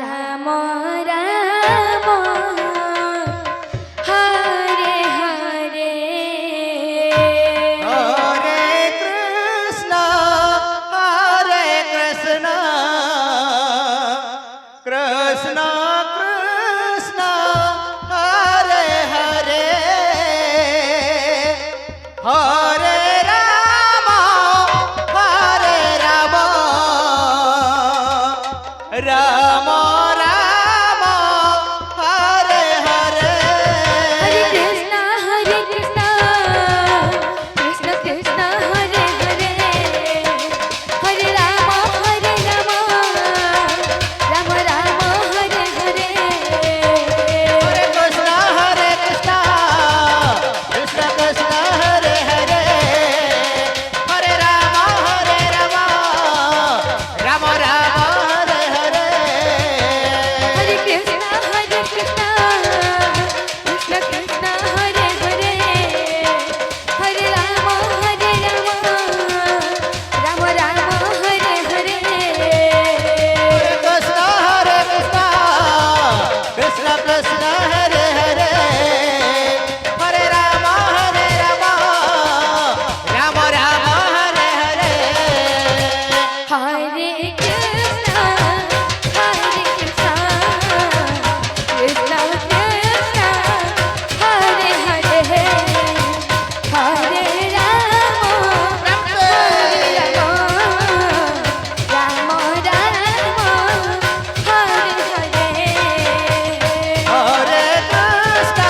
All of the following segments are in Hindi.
राम राम हरे हरे हरे कृष्ण कृष्ण कृष्ण हरे हरे हरे राम राम राम हरे हरे हरे कृष्ण कृष्ण कृष्ण हरे हरे हरे राम राम राम हरे हरे हरे कृष्ण कृष्ण कृष्ण हरे हरे हरे राम राम राम हरे हरे हरे कृष्ण कृष्ण कृष्ण हरे हरे हरे राम राम राम हरे हरे कृष्ण कृष्ण कृष्ण हरे हरे हरे राम राम राम हरे हरे हरे कृष्ण कृष्ण कृष्ण हरे हरे हरे राम राम राम हरे हरे हरे कृष्ण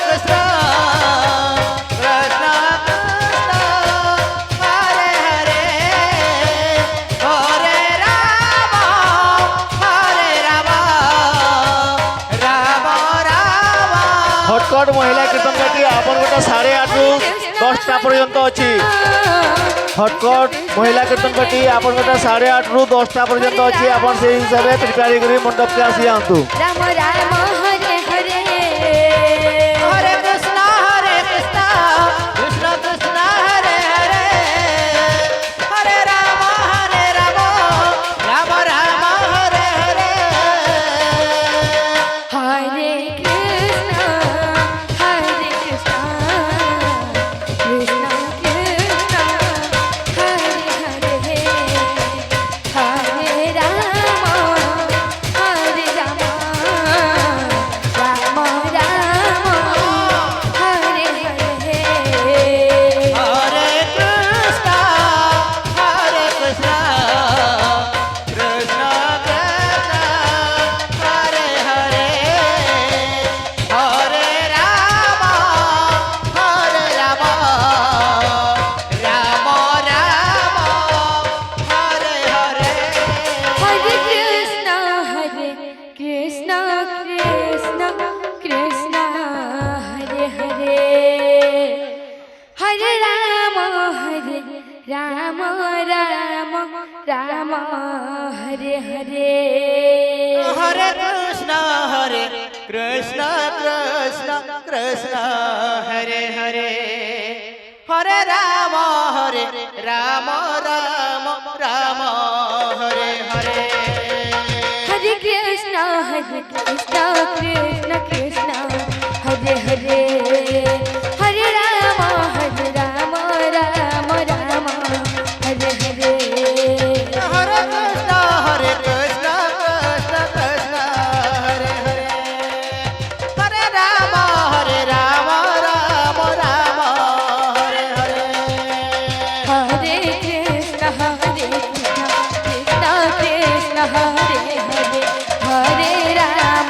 कृष्ण कृष्ण हरे हरे हरे राम राम राम हटकट महिला कीर्तन पार्टी आपन गोटे 8:30 रु 10टा पर्यंत अच्छी हटकट महिला कीर्तन पार्टी आपन गोटे 8:30 रु 10टा पर्यंत अच्छी आपन से हिसाब से प्रिपेयर करी मंडप के आसी आंतु राम राम हरे हरे हरे कृष्ण कृष्ण कृष्ण हरे हरे हरे राम राम राम हरे हरे हरे कृष्ण कृष्ण कृष्ण हरे हरे हरे राम राम राम हरे हरे हरे कृष्ण कृष्ण कृष्ण हरे हरे हरे राम राम राम हरे हरे हरे कृष्ण कृष्ण कृष्ण हरे हरे हरे राम राम हरे हरे हरे कृष्ण कृष्ण कृष्ण हरे हरे हरे राम राम हरे हरे हरे कृष्ण कृष्ण कृष्ण हरे हरे हरे राम राम राम हरे हरे हरे कृष्ण कृष्ण कृष्ण हरे हरे हरे राम राम हरे हरे हरे कृष्ण कृष्ण कृष्ण हरे हरे हरे राम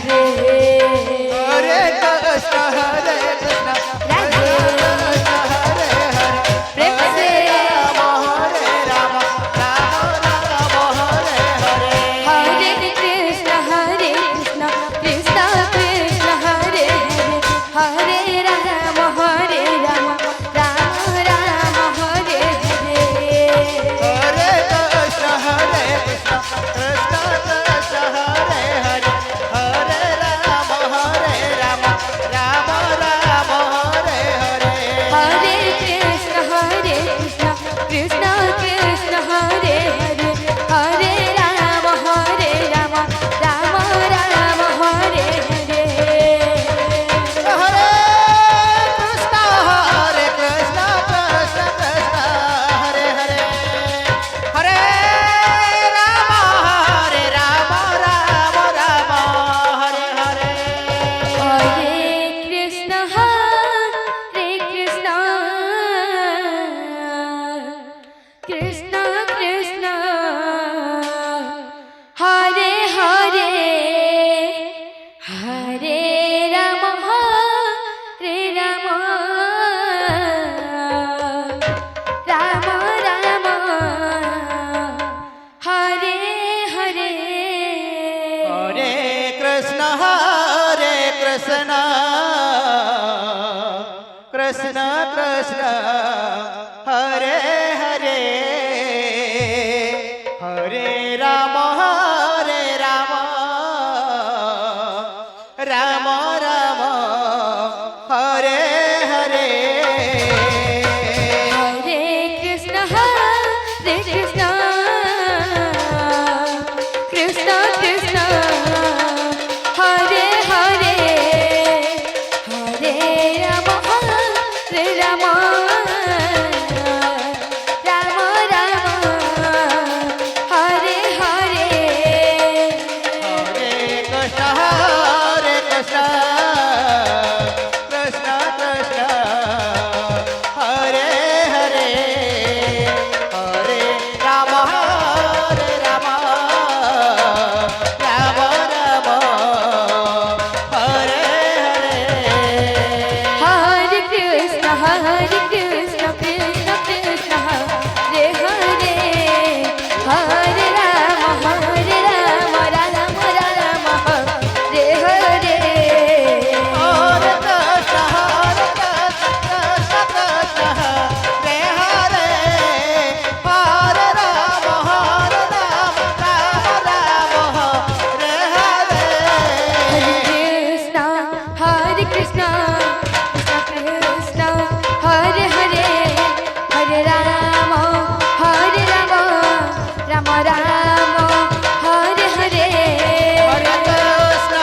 हरे हरे कृष्ण हरे कृष्ण राधे हरे हरे प्रेम से राम हरे राम राम राम हरे हरे हरे कृष्ण कृष्ण कृष्ण हरे हरे हरे राम राम राम हरे हरे हरे कृष्ण कृष्ण कृष्ण हरे हरे हरे राम राम राम हरे हरे हरे कृष्ण कृष्ण कृष्ण हरे हरे हरे राम राम राम हरे हरे हरे कृष्ण कृष्ण कृष्ण हरे हरे हरे राम राम राम हरे हरे हरे कृष्ण कृष्ण कृष्ण हरे हरे हरे राम राम राम हरे हरे हरे कृष्ण कृष्ण कृष्ण हरे हरे हरे राम राम राम हरे हरे हरे कृष्ण कृष्ण कृष्ण हरे हरे हरे राम राम राम हरे हरे हरे कृष्ण कृष्ण कृष्ण हरे हरे हरे राम राम राम हरे हरे हरे कृष्ण कृष्ण कृष्ण हरे हरे हरे राम राम राम हरे हरे हरे कृष्ण कृष्ण कृष्ण हरे हरे हरे राम राम राम हरे हरे हरे कृष्ण कृष्ण हरे हरे हरे राम राम राम हरे हरे हरे कृष्ण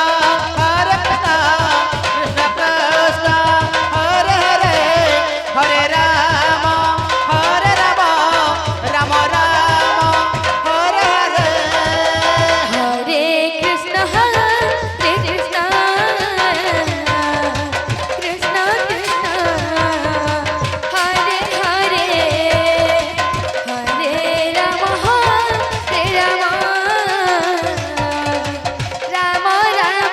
कृष्ण कृष्ण हरे हरे हरे राम राम राम हरे हरे हरे कृष्ण कृष्ण कृष्ण हरे हरे हरे राम राम राम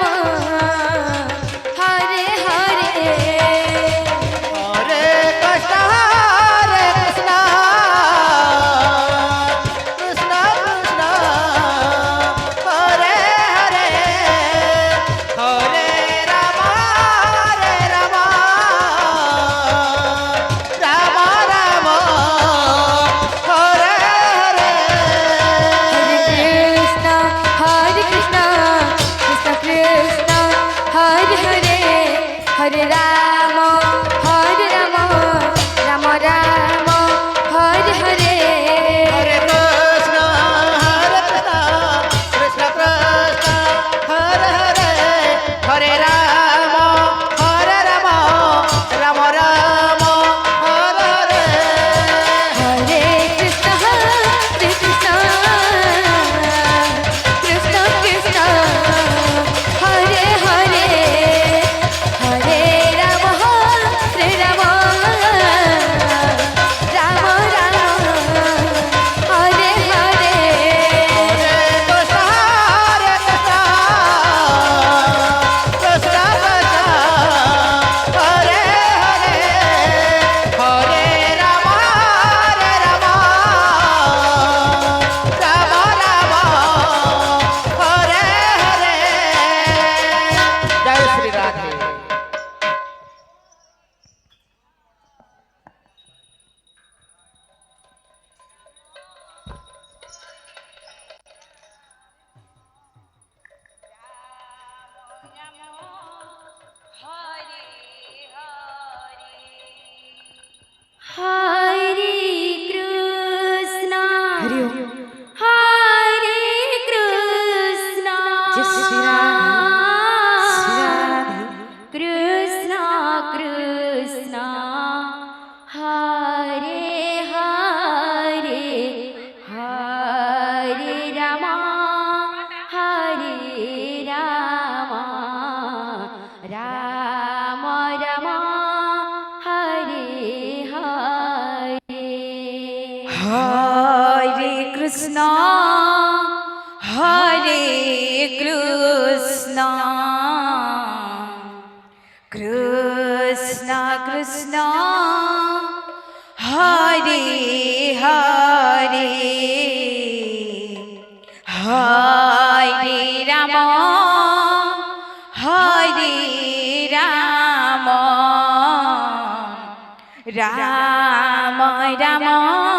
हरे हरे हरे कृष्ण कृष्ण कृष्ण हरे हरे हरे राम राम राम हरे हरे हरे कृष्ण कृष्ण कृष्ण हरे हरे हरे राम राम राम हरे हरे हरे कृष्ण कृष्ण कृष्ण हरे हरे हरे राम राम राम हरे हरे हरे कृष्ण कृष्ण कृष्ण हरे हरे हरे कृष्ण कृष्ण हरे हरे हरे राम राम राम हरे हरे हरे कृष्ण कृष्ण कृष्ण हरे हरे हरे राम राम राम